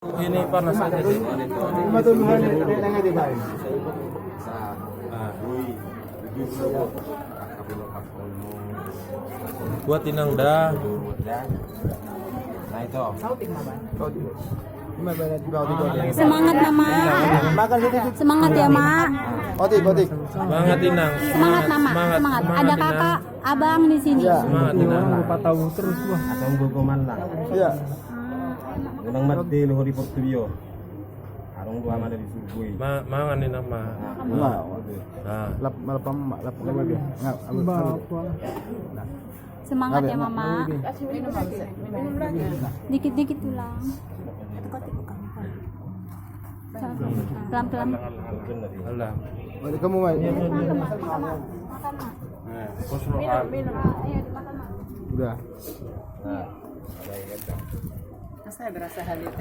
Ini panas aja sih. Buat tinang dah. Nah itu. Semangat mama. Semangat ya mak. Otik. Semangat tinang. Semangat mama. Semangat. Ada kakak, abang di sini. Semangat tinang. Tahu terus gua. Atau gogoman lah. Iya. Unang mati luhur di Portubio. Arong dua mana di Subui. Mangan tinang mah. Nah, Nah, lap lebih. Semangat ya mama. Dikit-dikit tulang. Pelan-pelan. Allah. Balik kamu, Mai. Makan mak. Kosroan. Udah. Nah, Saya berasa hal itu.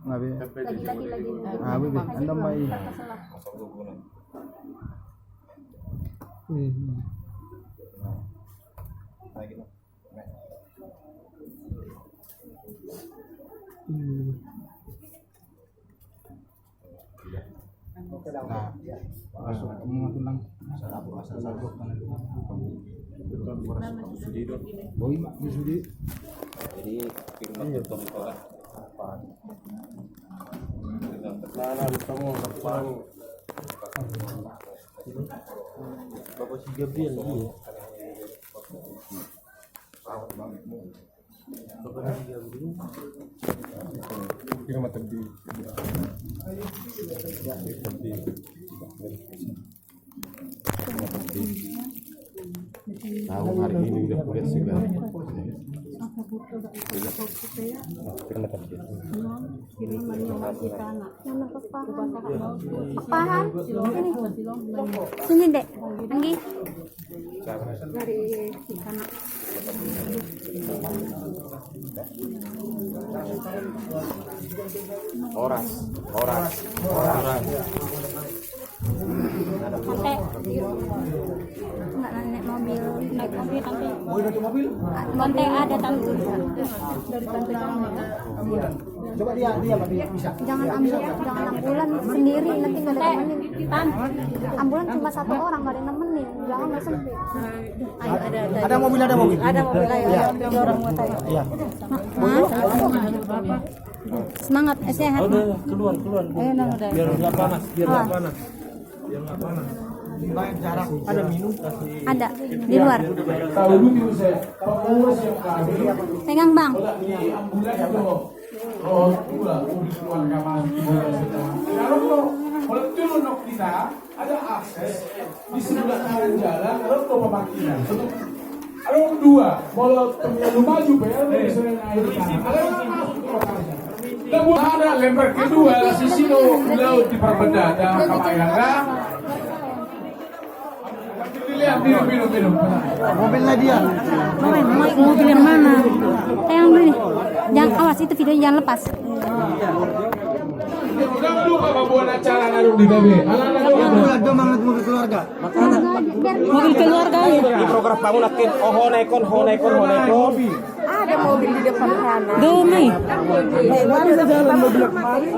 Ngabe. Lagi. Ah, Bibi, Anda Mai. Nah, masuk mengulang asal sabuk kan. Boy, mak di sudi. jadi firman tutup kan. Mana kamu depan. Bapak si Gabriel iya. Bapak si Gabriel. Firman tadi. Tahu hari ini udah kuliah segala. Firman tadi. Mana papahan? Sini dek. Anggi. Dari kanak. Oras. Sampai nggak naik mobil tante. Tante ada tante. Dari tante Coba dia bisa. jangan ambulan sendiri nanti nggak ada temenin. Ambulan cuma satu orang nggak ada yang nemenin. Jangan nggak sempit. Ada mobil. Ayo orang mau tanya. Iya. Semangat sehat. Udah keluar. Biar nggak panas. Baik jarak. Ada minum. Ada di luar. Kalau dulu saya, kalau saya Pegang bang. Oh, pula di keluarga mati. Kalau turun kita ada akses di sebelah kanan jalan, kalau ke pemakinan. Ada dua, kalau terlalu maju bayar bisa naik di sana. Ada yang masuk ke lokasi. Dan ada lembar kedua sisi laut di Perbedaan Kamayaga. Lihat minum. mobilnya dia. Mobil yang mana? Yang beli. Jangan awas itu videonya jangan lepas. Jangan lupa membuat acara narung di KB. Mobil keluarga. Mobil keluarga ya. Di program kamu nakin honekon. Ada mobil di depan sana. Domai. Baru saja jalan mobil kemarin.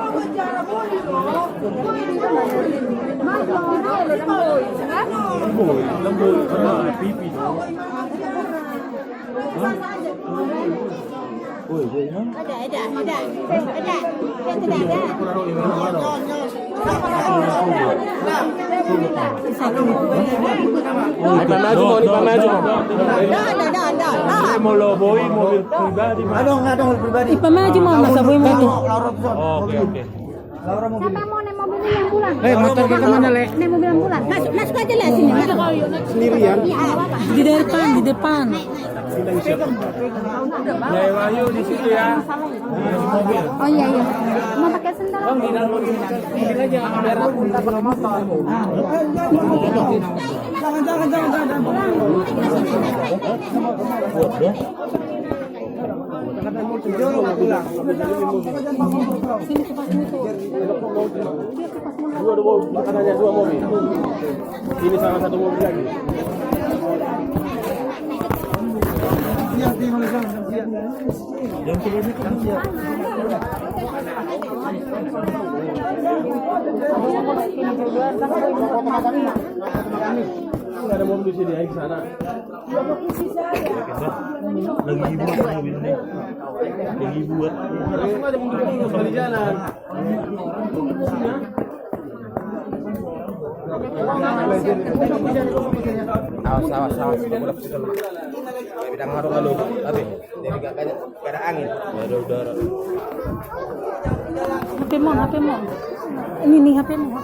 Mobil pribadi. Ada mobil pribadi. Pemaju mau masa boy motor. Oke. Laura mobil. Siapa mau naik mobil yang bulan? Motor kita mana, Le? Naik mobil yang bulan. Masuk aja lah sini. Sendirian. Iya, apa-apa. Di depan. Jaya Wahyu di situ ya. Oh iya. Mau pakai sendal? Mungkin aja biar aku minta pakai motor. Jangan. Dua mobil. Ini salah satu mobil lagi. Nggak ada mobil di sini, ayo ke sana. Lagi buat mobil nih. Lagi buat. Langsung aja mundur dulu sekali jalan. Awas. Udah pusing dulu. Bidang ngaruh-ngaruh. Tapi jadi gak ada angin. Ya ada udara. HP mo. Ini nih HP mo.